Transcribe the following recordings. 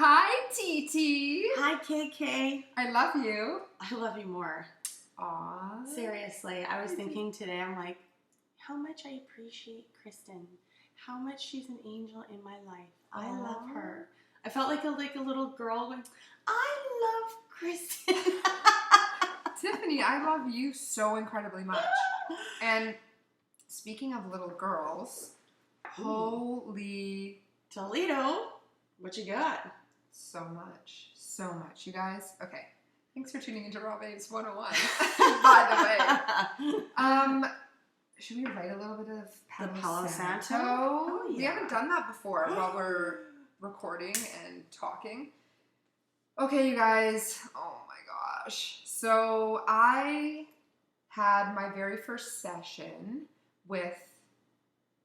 Hi, TT. Hi, KK. I love you. I love you more. Aw. Seriously, I was thinking today, I'm like, how much I appreciate Kristen. How much she's an angel in my life. I love her. I felt like a little girl going, I love Kristen. Tiffany, I love you so incredibly much. And speaking of little girls, holy Toledo, what you got? so much, you guys. Okay, thanks for tuning into Raw Babes 101. By the way, should we write a little bit of Palo Santo? Oh, yeah. We haven't done that before while we're recording and talking. Okay, you guys. Oh my gosh. So I had my very first session with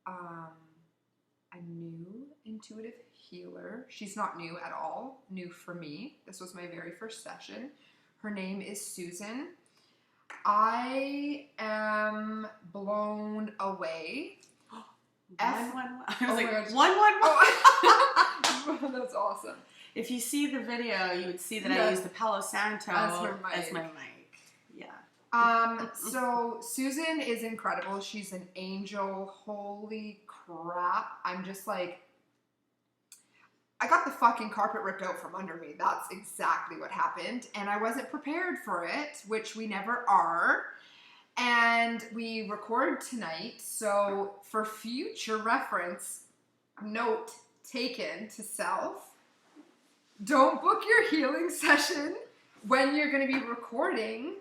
a new intuitive healer. She's not new at all, new for me. This was my very first session. Her name is Susan. I am blown away. I was like, gosh. 111. Oh. That's awesome. If you see the video, you would see that I use the Palo Santo as my mic. Yeah. So Susan is incredible. She's an angel. Holy crap. I'm just like, I got the fucking carpet ripped out from under me. That's exactly what happened. And I wasn't prepared for it, which we never are. And we record tonight. So for future reference, note taken to self, don't book your healing session when you're going to be recording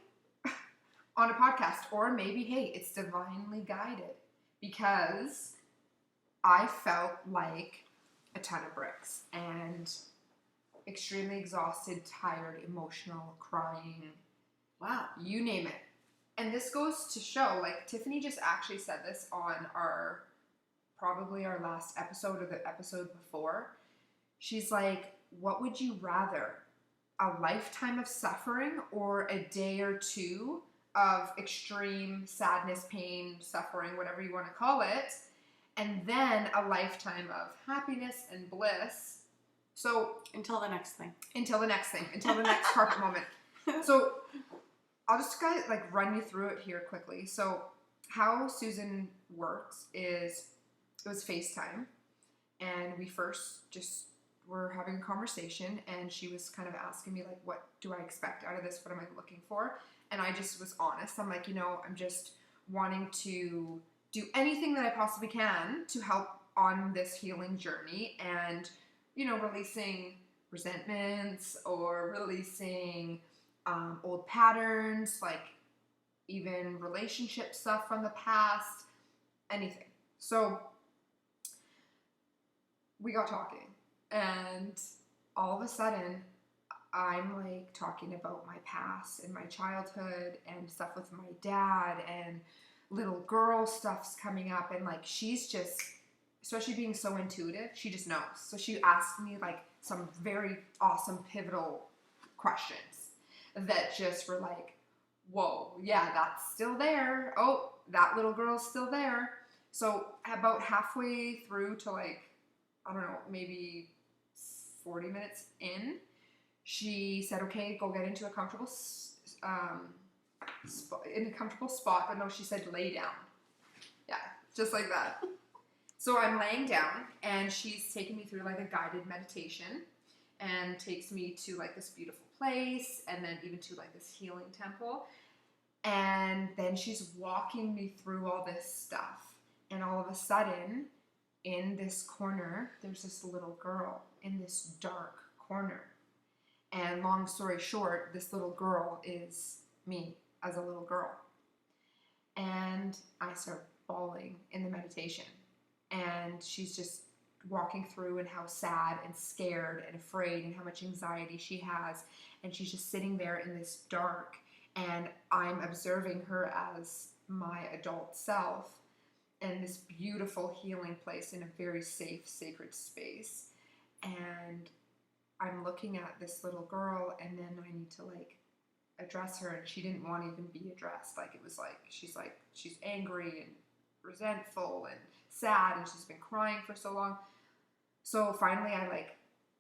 on a podcast. Or maybe, hey, it's divinely guided. Because I felt like a ton of bricks and extremely exhausted, tired, emotional, crying. Wow. You name it. And this goes to show, like, Tiffany just actually said this on probably our last episode or the episode before. She's like, what would you rather? A lifetime of suffering or a day or two of extreme sadness, pain, suffering, whatever you want to call it, and then a lifetime of happiness and bliss. So until the next thing. Until the next carpet moment. So I'll just run you through it here quickly. So how Susan works is, it was FaceTime, and we first just were having a conversation, and she was kind of asking me, like, what do I expect out of this? What am I looking for? And I just was honest. I'm like, I'm just wanting to do anything that I possibly can to help on this healing journey, and, releasing resentments or releasing old patterns, like even relationship stuff from the past, anything. So we got talking, and all of a sudden I'm like talking about my past and my childhood and stuff with my dad, and little girl stuff's coming up, and like she's just, especially being so intuitive, she just knows. So she asked me like some very awesome pivotal questions that just were like, whoa, yeah, that's still there. Oh, that little girl's still there. So about halfway through to, like, I don't know, maybe 40 minutes in, she said, okay, go get into a comfortable spot. But no, she said lay down. Yeah, just like that. So I'm laying down, and she's taking me through like a guided meditation, and takes me to like this beautiful place, and then even to like this healing temple. And then she's walking me through all this stuff, and all of a sudden, in this corner, there's this little girl in this dark corner. And long story short, this little girl is me as a little girl. And I start bawling in the meditation. And she's just walking through, and how sad and scared and afraid and how much anxiety she has. And she's just sitting there in this dark, and I'm observing her as my adult self in this beautiful healing place in a very safe, sacred space. And I'm looking at this little girl, and then I need to like address her, and she didn't want to even be addressed. Like, it was like she's angry and resentful and sad, and she's been crying for so long. So finally I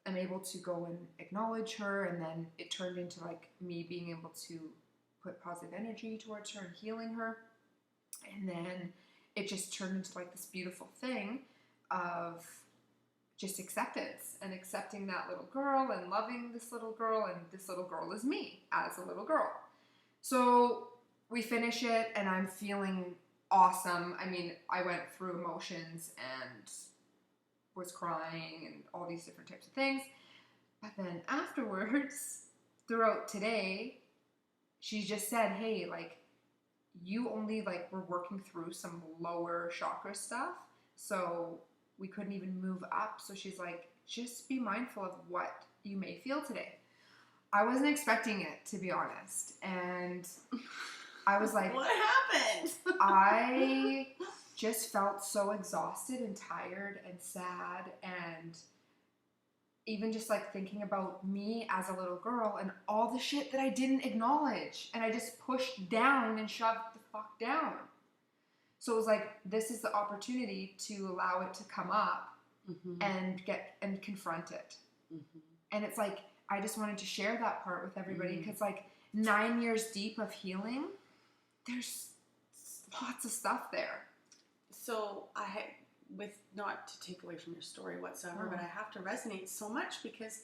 am able to go and acknowledge her, and then it turned into like me being able to put positive energy towards her and healing her. And then it just turned into like this beautiful thing of just acceptance and accepting that little girl and loving this little girl, and this little girl is me as a little girl. So we finish it and I'm feeling awesome. I mean, I went through emotions and was crying and all these different types of things. But then afterwards, throughout today, she just said, hey, like, you only like were working through some lower chakra stuff, so we couldn't even move up. So she's like, just be mindful of what you may feel today. I wasn't expecting it, to be honest. And I was like, what happened? I just felt so exhausted and tired and sad, and even just like thinking about me as a little girl and all the shit that I didn't acknowledge, and I just pushed down and shoved the fuck down. So it was like, this is the opportunity to allow it to come up and confront it. And it's like, I just wanted to share that part with everybody, because like 9 years deep of healing, there's lots of stuff there. So with, not to take away from your story whatsoever, but I have to resonate so much because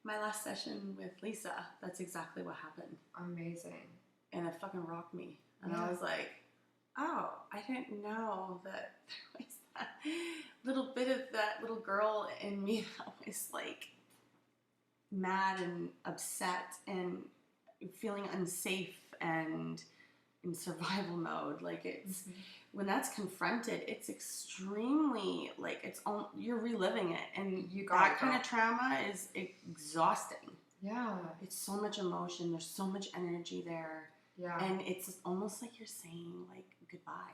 my last session with Lisa, that's exactly what happened. Amazing. And it fucking rocked me. And I was like, oh, I didn't know that there was that little bit of that little girl in me that was like mad and upset and feeling unsafe and in survival mode. Like it's when that's confronted, it's extremely like you're reliving it, and that kind of trauma is exhausting. Yeah, it's so much emotion. There's so much energy there. Yeah, and it's almost like you're saying like goodbye,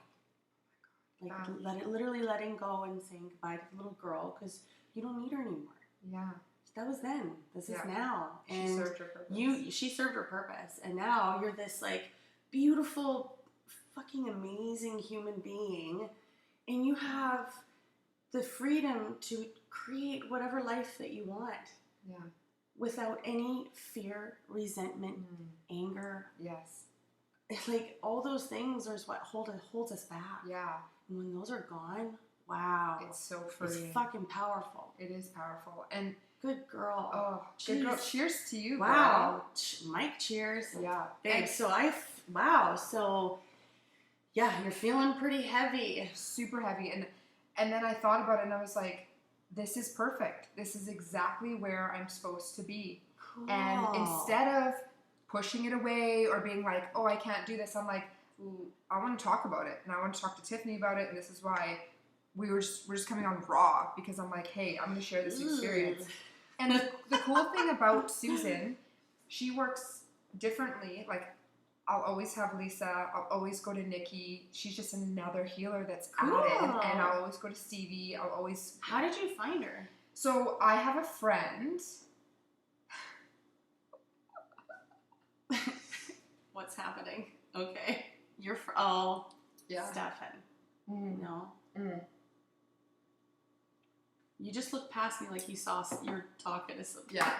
like literally letting go and saying goodbye to the little girl because you don't need her anymore. Yeah. That was then. This is now. And she served her purpose. She served her purpose. And now you're this like beautiful, fucking amazing human being. And you have the freedom to create whatever life that you want. Yeah. Without any fear, resentment, anger. Yes. It's like all those things are what holds us back. Yeah. And when those are gone, wow. It's so freeing. It's fucking powerful. It is powerful. And good girl. Oh, good girl. Cheers to you, wow. Girl. Mike, cheers. Yeah. Babe, so so, yeah, you're feeling pretty heavy. Super heavy. And then I thought about it and I was like, this is perfect. This is exactly where I'm supposed to be. Cool. And instead of pushing it away or being like, oh, I can't do this, I'm like, I want to talk about it. And I want to talk to Tiffany about it. And this is why we're just coming on raw, because I'm like, hey, I'm going to share this experience. And the cool thing about Susan, she works differently. Like, I'll always have Lisa. I'll always go to Nikki. She's just another healer that's added. And I'll always go to Stevie. I'll always... How did you find her? So, I have a friend. What's happening? Okay. You're... yeah. Stefan. No. You just looked past me like you saw you're talking to somebody. Yeah.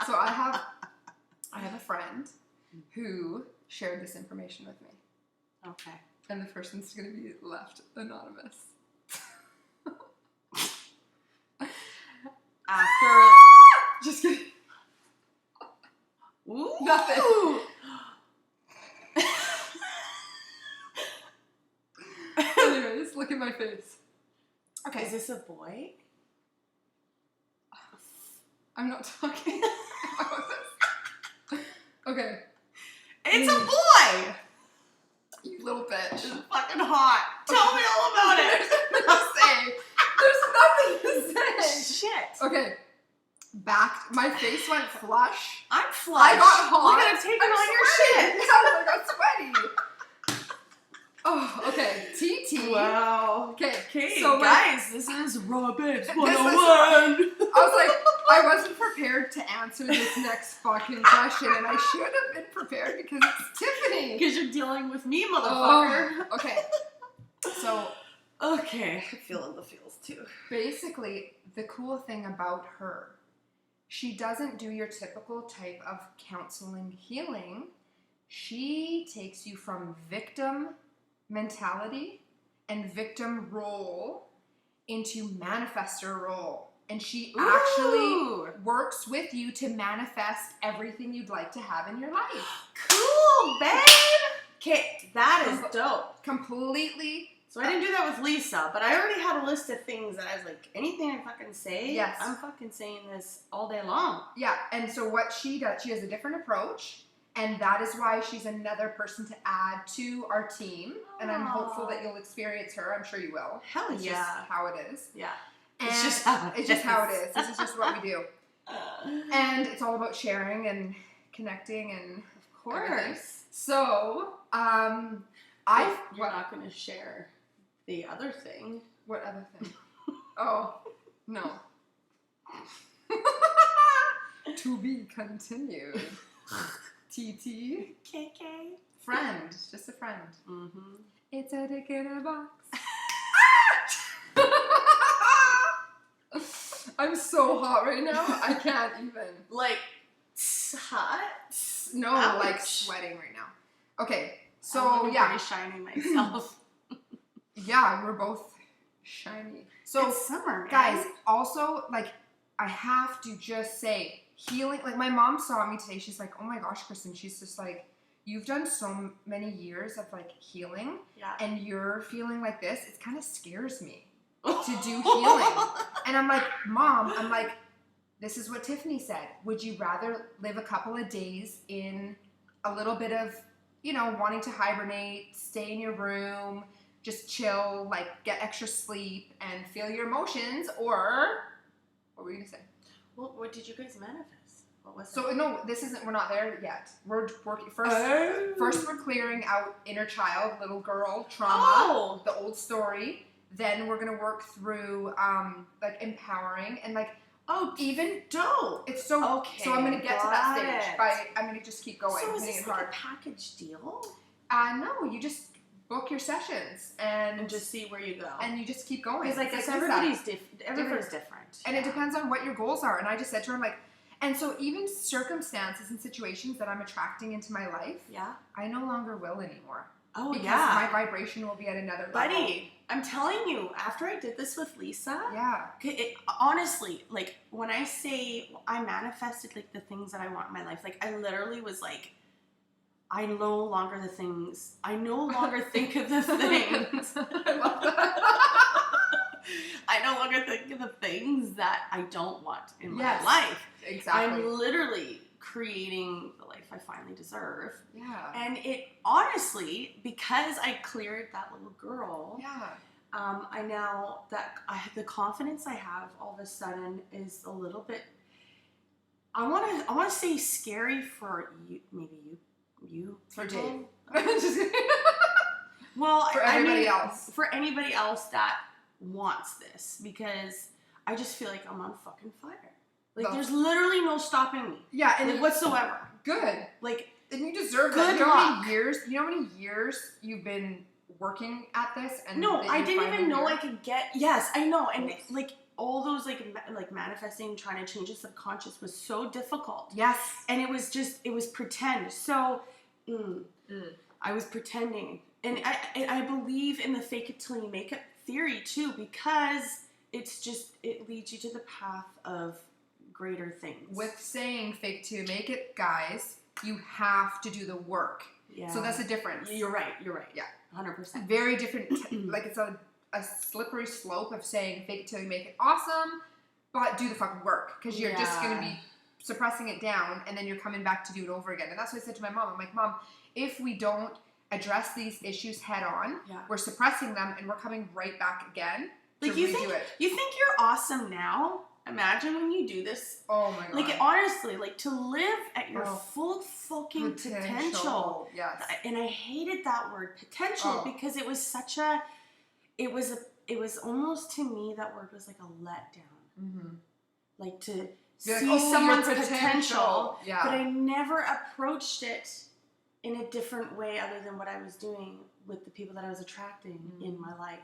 So I have a friend who shared this information with me. Okay. And the person's going to be left anonymous. After... Just kidding. Ooh. Nothing. Anyways, look at my face. Okay. Is this a boy? I'm not talking about this. Okay. It's a boy! You little bitch. It's fucking hot. Tell me all about it. There's nothing to say. Shit. Okay. My face went flush. I'm flush. I got hot. Look at it taking on your shit. I got sweaty. Oh, okay. TT. Wow. Okay. So guys, this is Raw Babes 101. I was like, I wasn't prepared to answer this next fucking question, and I should have been prepared because it's Tiffany. Because you're dealing with me, motherfucker. Oh, okay. So. Okay. I'm feeling the feels too. Basically, the cool thing about her she doesn't do your typical type of counseling healing. She takes you from victim mentality and victim role into manifestor role. And she actually works with you to manifest everything you'd like to have in your life. Cool, babe. Okay, that is dope. Completely. So I didn't do that with Lisa, but I already had a list of things that I was like, anything I fucking say, yes, I'm fucking saying this all day long. Yeah, and so what she does, she has a different approach, and that is why she's another person to add to our team. And I'm hopeful that you'll experience her. I'm sure you will. Hell it's yeah. Just how it is. Yeah. And it's just how it is. This is just what we do. And it's all about sharing and connecting and of course. Everything. So, you're not going to share the other thing. What other thing? Oh, no. To be continued. TT. KK. Friend. Just a friend. Mm-hmm. It's a dick in a box. I'm so hot right now. I can't even. Like, hot? No, ouch. Like sweating right now. Okay, so I'm pretty shiny myself. Yeah, we're both shiny. So it's summer, man. Guys, also, like, I have to just say, healing, like, my mom saw me today. She's like, oh my gosh, Kristen, she's just like, you've done so many years of, like, healing, and you're feeling like this. It kind of scares me to do healing. And I'm like, Mom, this is what Tiffany said. Would you rather live a couple of days in a little bit of, wanting to hibernate, stay in your room, just chill, like, get extra sleep and feel your emotions, or what were you gonna say? Well, what did you guys manifest? What was So it? no, we're not there yet. We're working first. First, we're clearing out inner child, little girl trauma, the old story. Then we're gonna work through like empowering and like even dope. It's so okay. So I'm gonna get to that stage. I'm gonna just keep going. So is this like a package deal? No, you just book your sessions and just see where you go, and you just keep going. Because like everybody's different. Everybody's different, and it depends on what your goals are. And I just said to her, I'm like, and so even circumstances and situations that I'm attracting into my life, I no longer will anymore. Oh, because my vibration will be at another level. Buddy, I'm telling you, after I did this with Lisa, honestly, like, when I say I manifested, like, the things that I want in my life, like, I literally was like, I no longer think of the things. I love that. I no longer think of the things that I don't want in my life. Exactly. I'm literally creating the life I finally deserve. Yeah. And it honestly, because I cleared that little girl, I now that the confidence I have all of a sudden is a little bit, I want to say scary for you, maybe you for Dave. Well, for everybody else. For anybody else that wants this, because I just feel like I'm on fucking fire. Like, there's literally no stopping me. Yeah, and like, whatsoever. Good. Like, and you deserve good that. You know luck. how many years you've been working at this? And no, I didn't even know I could get. Yes, I know, and like all those like manifesting, trying to change the subconscious was so difficult. Yes, and it was pretend. So I was pretending, and I believe in the fake it till you make it theory too, because it leads you to the path of greater things. With saying fake to make it, guys, you have to do the work. Yeah. So that's the difference. You're right. Yeah. 100%. Very different. Like, it's a slippery slope of saying fake it till you make it awesome, but do the fucking work, because you're just going to be suppressing it down, and then you're coming back to do it over again. And that's what I said to my mom. I'm like, Mom, if we don't address these issues head on, we're suppressing them, and we're coming right back again to redo it. You think you're awesome now? Imagine when you do this. Oh my god. Like, honestly, like, to live at your full fucking potential. Yes. And I hated that word potential because it was such a, it was almost, to me, that word was like a letdown. Mm-hmm. Like, to see someone's potential. Yeah. But I never approached it in a different way other than what I was doing with the people that I was attracting in my life.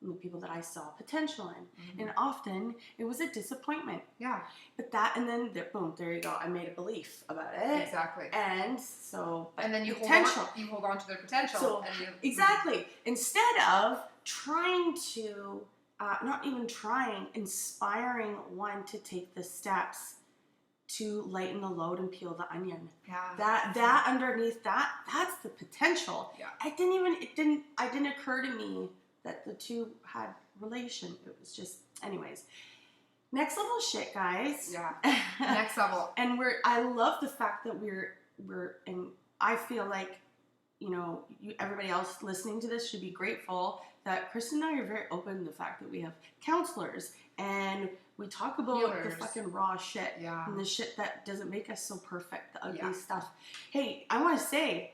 the people that I saw potential in. Mm-hmm. And often it was a disappointment. Yeah. But that, and then boom, there you go. I made a belief about it. Exactly. And so, and then you potential. hold on to their potential. So, and you, exactly. Instead of trying to, not even trying, inspiring one to take the steps to lighten the load and peel the onion. Yeah. That underneath that's the potential. Yeah. It didn't occur to me that the two had relation. It was just, anyways. Next level shit, guys. Yeah. Next level. And I love the fact that we're and I feel like, you know, everybody else listening to this should be grateful that Kristen and I are very open to the fact that we have counselors and we talk about Healers. the fucking raw shit. Yeah. And the shit that doesn't make us so perfect, the ugly Yeah. stuff. Hey, I want to say,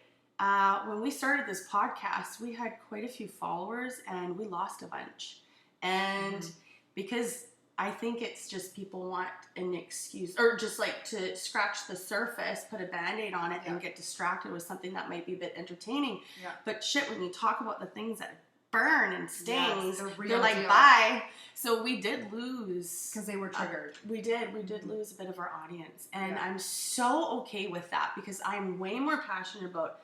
when we started this podcast, we had quite a few followers and we lost a bunch. And because I think it's just people want an excuse or just like to scratch the surface, put a Band-Aid on it and get distracted with something that might be a bit entertaining. Yeah. But shit, when you talk about the things that burn and stings, they're like, deal. bye. So we did lose. Because they were triggered. We did lose a bit of our audience. And I'm so okay with that because I'm way more passionate about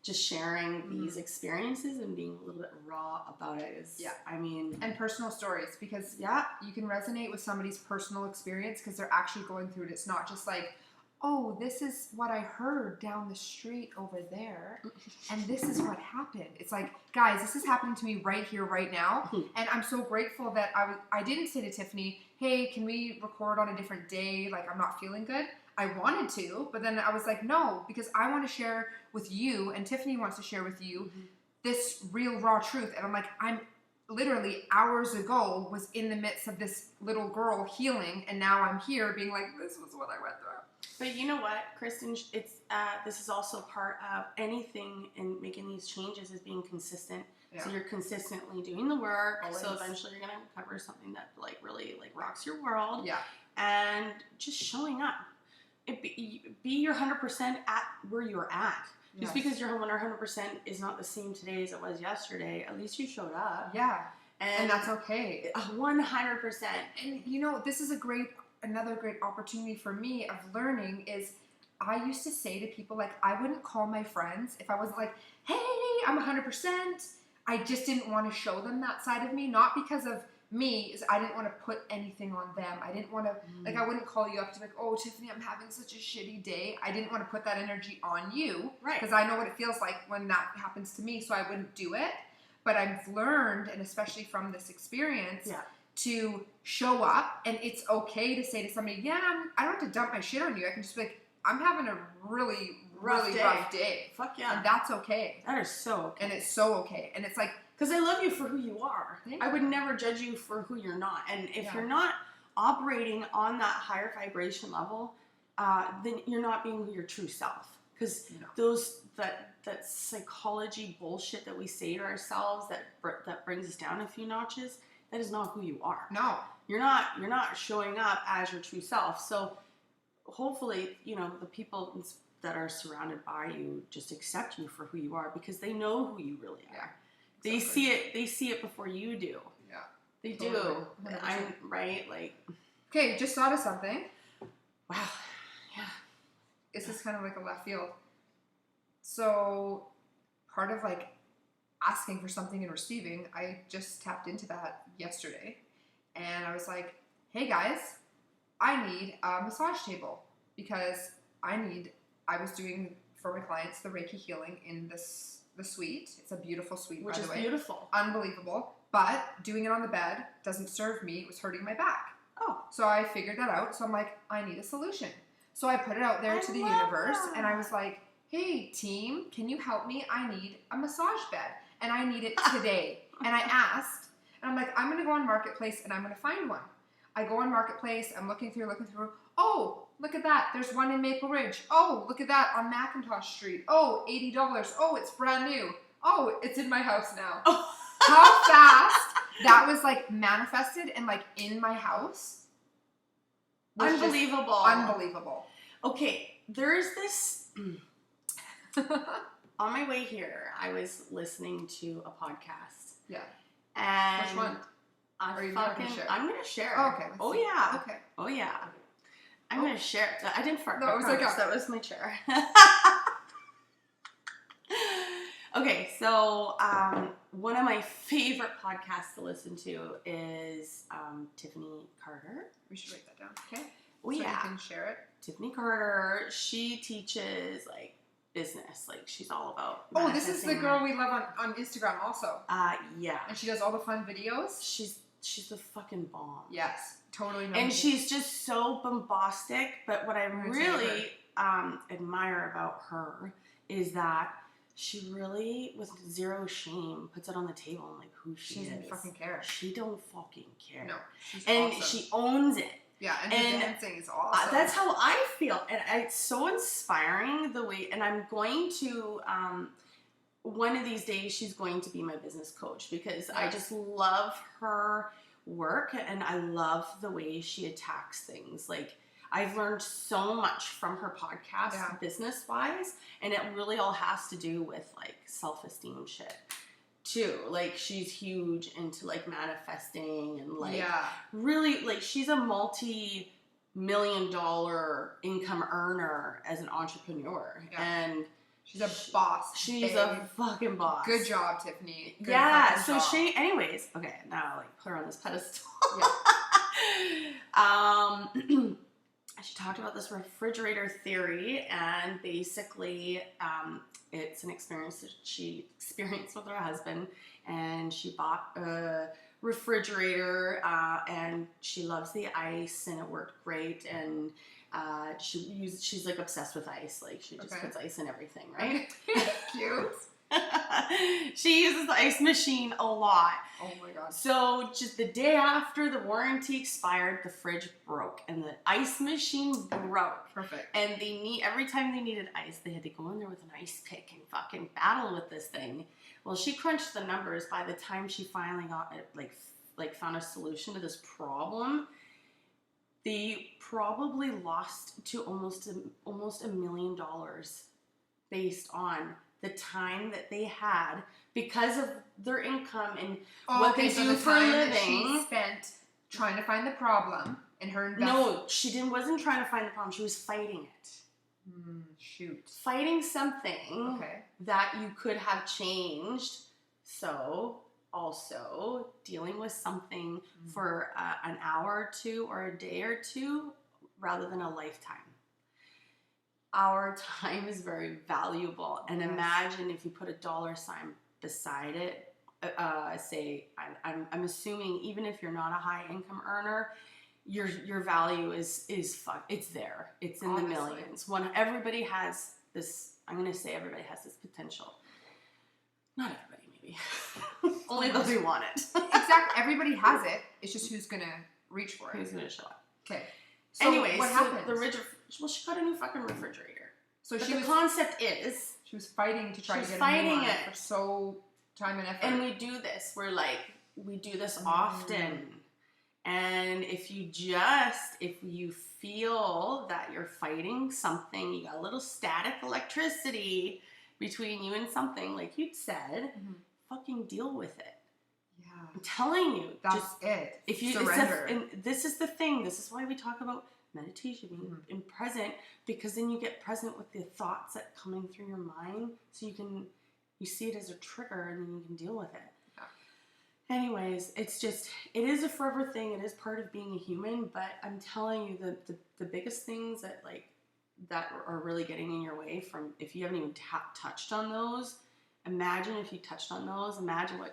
just sharing these experiences and being a little bit raw about it. I mean, and personal stories, because you can resonate with somebody's personal experience because they're actually going through it. It's not just like, oh, this is what I heard down the street over there, and this is what happened. It's like, guys, this is happening to me right here, right now, and I'm so grateful that I didn't say to Tiffany, hey, can we record on a different day? Like, I'm not feeling good. I wanted to, but then I was like, no, because I want to share with you, and Tiffany wants to share with you this real raw truth. And I'm like, I'm literally hours ago was in the midst of this little girl healing, and now I'm here being like, this was what I went through. But you know what, Kristen, it's this is also part of anything in making these changes is being consistent. Yeah. So you're consistently doing the work. Always. So eventually you're gonna cover something that like really like rocks your world. Yeah. And just showing up. Be your 100% at where you're at. Just because your 100% is not the same today as it was yesterday, at least you showed up. Yeah. And that's okay. 100%. And you know, this is another great opportunity for me of learning is I used to say to people, like, I wouldn't call my friends if I wasn't like, hey, I'm 100%. I just didn't want to show them that side of me, not because of me, is I didn't want to put anything on them. I didn't want to, like, I wouldn't call you up to be like, oh, Tiffany, I'm having such a shitty day. I didn't want to put that energy on you. Right. Because I know what it feels like when that happens to me, so I wouldn't do it. But I've learned, and especially from this experience, to show up, and it's okay to say to somebody, I don't have to dump my shit on you. I can just be like, I'm having a really rough day. Fuck yeah. And that's okay. That is so okay. And it's so okay. And it's like, because I love you for who you are. I would never judge you for who you're not. And if you're not operating on that higher vibration level, then you're not being your true self. Because that psychology bullshit that we say to ourselves that brings us down a few notches, that is not who you are. No. You're not showing up as your true self. So hopefully, you know, the people that are surrounded by you just accept you for who you are because they know who you really are. Yeah. They see it before you do. Yeah. They do. I'm right, like. Okay, just thought of something. Wow. Yeah. This is kind of like a left field. So part of like asking for something and receiving, I just tapped into that yesterday. And I was like, hey guys, I need a massage table because I was doing for my clients the Reiki healing in the suite. It's a beautiful suite, by the way. Which is beautiful. Unbelievable. But doing it on the bed doesn't serve me. It was hurting my back. Oh. So I figured that out. So I'm like, I need a solution. So I put it out there to the universe. And I was like, hey, team, can you help me? I need a massage bed. And I need it today. And I asked. And I'm like, I'm going to go on Marketplace and I'm going to find one. I go on Marketplace. I'm looking through. Oh, look at that. There's one in Maple Ridge. Oh, look at that on Macintosh Street. Oh, $80. Oh, it's brand new. Oh, it's in my house now. Oh. How fast that was like manifested and like in my house. Unbelievable. Unbelievable. Okay, there's this. On my way here, I was listening to a podcast. Yeah. And Which one? Are you not gonna share? I'm gonna share. Oh, okay. Oh see. yeah. Okay. Oh yeah. I'm gonna share. I didn't fart. No, I it was like promise. a- That was my chair. Okay, so one of my favorite podcasts to listen to is Tiffany Carter. We should write that down. Okay. Oh so yeah. you can share it. Tiffany Carter. She teaches like business. Like she's all about. Oh, this is the manifesting. girl we love on Instagram also. Yeah. And she does all the fun videos. She's the fucking bomb. Yes, totally. And she's just so bombastic. But what I really admire about her is that she really, with zero shame, puts it on the table and like who she doesn't is. fucking care. She don't fucking care. No, she's and awesome. she owns it. Yeah, and her dancing is awesome. That's how I feel, and it's so inspiring the way. And I'm going to one of these days she's going to be my business coach because I just love her work and I love the way she attacks things. Like I've learned so much from her podcast business wise, and it really all has to do with like self-esteem shit too. Like she's huge into like manifesting and like really like she's a multi-million-dollar income earner as an entrepreneur and she's a boss. She's a fucking boss. Good job, Tiffany. Good so job. anyways, okay, now like put her on this pedestal. She talked about this refrigerator theory, and basically it's an experience that she experienced with her husband, and she bought a refrigerator and she loves the ice and it worked great, and she's like obsessed with ice, like she just puts ice in everything, right? Cute. She uses the ice machine a lot. Oh my god. So just the day after the warranty expired, the fridge broke and the ice machine broke. Perfect. And every time they needed ice, they had to go in there with an ice pick and fucking battle with this thing. Well, she crunched the numbers. By the time she finally got it, like found a solution to this problem, they probably lost to almost $1 million based on the time that they had because of their income and what they do for a living. She spent trying to find the problem in her investment. No, she wasn't trying to find the problem. She was fighting it. Shoot. Fighting something that you could have changed. So also dealing with something for an hour or two or a day or two rather than a lifetime. Our time is very valuable, and imagine if you put a $sign beside it. Say, I'm assuming even if you're not a high income earner, your value is it's there. It's in the millions. When everybody has this, I'm going to say everybody has this potential. Not everybody, maybe. Only those who want it. Exactly. Everybody has it. It's just who's going to reach for it. Who's going to show up. Okay. So anyways, what happened? Well, she got a new fucking refrigerator. So the concept is she was fighting to try to get fighting a new one it for so time and effort. And we do this. We do this often. And if you feel that you're fighting something, you got a little static electricity between you and something, like you'd said, fucking deal with it. Yeah. I'm telling you. That's it. If you surrender. And this is the thing. This is why we talk about meditation, being present, because then you get present with the thoughts that coming through your mind, so you see it as a trigger and then you can deal with it. Anyways, it is a forever thing. It is part of being a human, but I'm telling you the biggest things that are really getting in your way from, if you haven't even touched on those, imagine if you touched on those. Imagine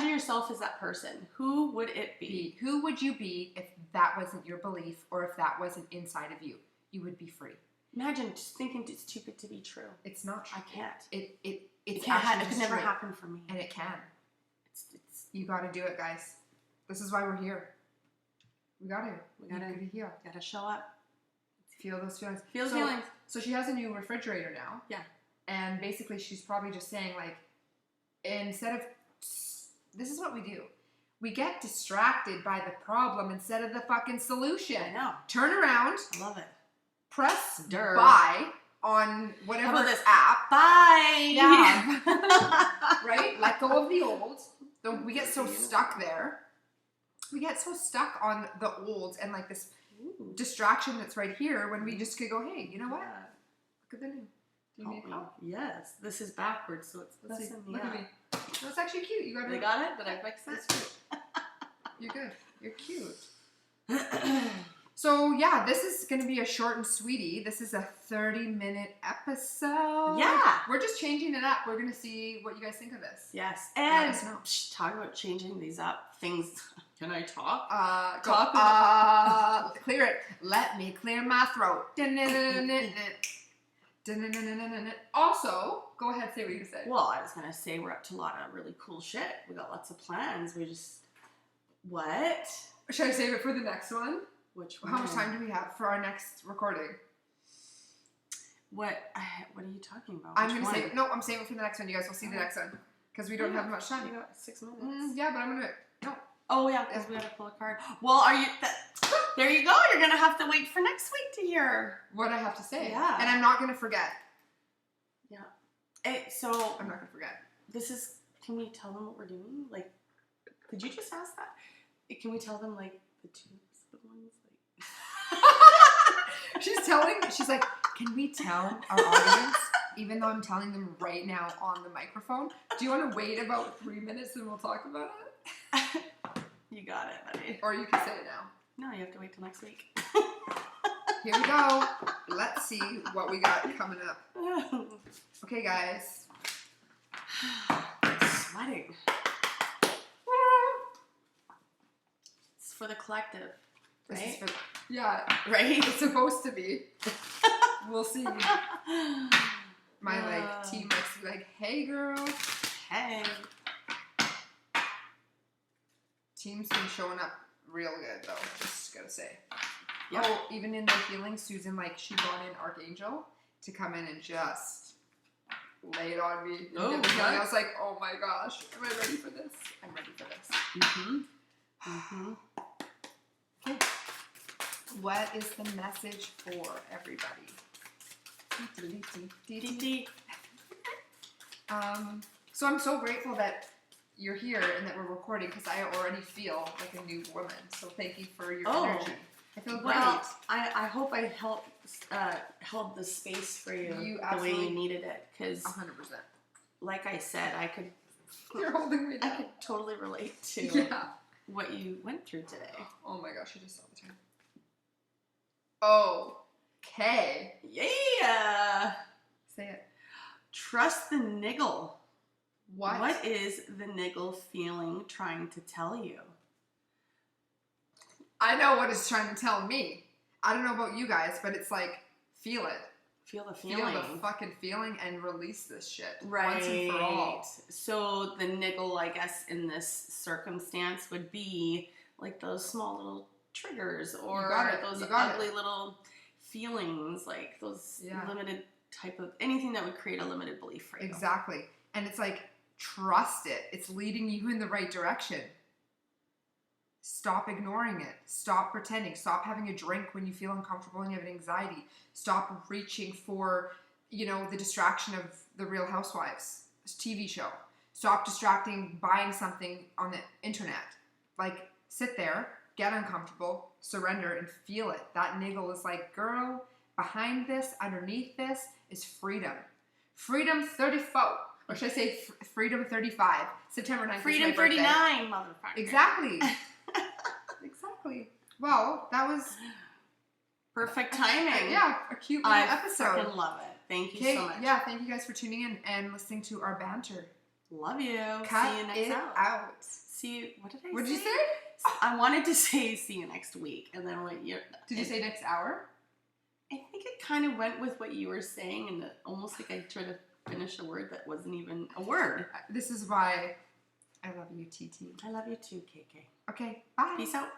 yourself as that person. Who would it be? Who would you be if that wasn't your belief, or if that wasn't inside of you? You would be free. Imagine just thinking it's too good to be true. It's not true. I can't. It could never happen for me. And it can. You got to do it, guys. This is why we're here. We got to heal. Got to show up. Feel those feelings. Feel feelings. So she has a new refrigerator now. Yeah. And basically she's probably just saying, like, instead of, this is what we do. We get distracted by the problem instead of the fucking solution. I know. Turn around. I love it. Press buy on whatever this app. Bye. Yeah. Right? Let go of the old. Though we get so stuck there. We get so stuck on the old and like this distraction that's right here when we just could go, hey, you know what? Look at the new. Do you need help? Yes. This is backwards, so it's Let's see. Look at me. That's actually cute. You got it. They got it? Did I fix it? You're good. You're cute. So, yeah, this is going to be a short and sweetie. This is a 30-minute episode. Yeah. We're just changing it up. We're going to see what you guys think of this. Yes. And talk about changing these up. Things. Can I talk? Clear it. Let me clear my throat. Also, go ahead, say what you said. Well, I was going to say we're up to a lot of really cool shit. We got lots of plans. We just... What? Should I save it for the next one? Which one? How much time do we have for our next recording? What are you talking about? I'm going to save it. No, I'm saving it for the next one. You guys will see the next one. Because we don't have much time. You got 6 minutes. Yeah, but I'm going to... No. Oh, yeah, because we have to pull a card. Well, there you go. You're going to have to wait for next week to hear what I have to say. Yeah. And I'm not going to forget. Yeah. So... I'm not going to forget. This is... Can we tell them what we're doing? Like, did you just ask that? Can we tell them, like, the tubes, the ones, like... She's like, can we tell our audience, even though I'm telling them right now on the microphone, do you want to wait about 3 minutes and we'll talk about it? You got it, buddy. Or you can say it now. No, you have to wait till next week. Here we go. Let's see what we got coming up. Okay, guys. I'm sweating. It's for the collective, right? This is for, yeah, right? It's supposed to be. We'll see. My team likes to be like, hey, girl. Hey. Team's been showing up real good, though. Just gotta say. Yep. Oh, even in the healing, Susan, like, she brought in Archangel to come in and just lay it on me. Oh, and I was like, oh my gosh, am I ready for this? I'm ready for this. Okay. What is the message for everybody? So I'm so grateful that you're here and that we're recording because I already feel like a new woman. So thank you for your energy. I feel great. Well, I hope I held the space for you the way you needed it. Because 100%. Like I said, You're holding me down. I could totally relate to what you went through today. Oh my gosh, I just saw the time. Okay. Yeah. Say it. Trust the niggle. What? What is the niggle feeling trying to tell you? I know what it's trying to tell me. I don't know about you guys, but it's like, feel it. Feel the feeling. Feel the fucking feeling and release this shit. Right. Once and for all. So the niggle, I guess, in this circumstance would be like those small little triggers or those ugly little feelings, like those limited type of anything that would create a limited belief for you. Exactly. And it's like, trust it. It's leading you in the right direction. Stop ignoring it. Stop pretending. Stop having a drink when you feel uncomfortable and you have anxiety. Stop reaching for, the distraction of the Real Housewives TV show. Stop distracting buying something on the internet. Like, sit there, get uncomfortable, surrender, and feel it. That niggle is like, girl, behind this, underneath this, is freedom. Freedom 34. Or should I say freedom 35? September 9th. Freedom 39, motherfucker. Exactly. Exactly. Well, that was perfect timing. A cute little episode. I freaking love it. Thank you so much. Yeah, thank you guys for tuning in and listening to our banter. Love you. Cut see you next it out. See you. What did I say? What did you say? I wanted to say see you next week, and then Did you say next hour? I think it kind of went with what you were saying, and almost like I tried to finish a word that wasn't even a word. This is why I love you, TT. I love you too, KK. Okay, bye. Peace out.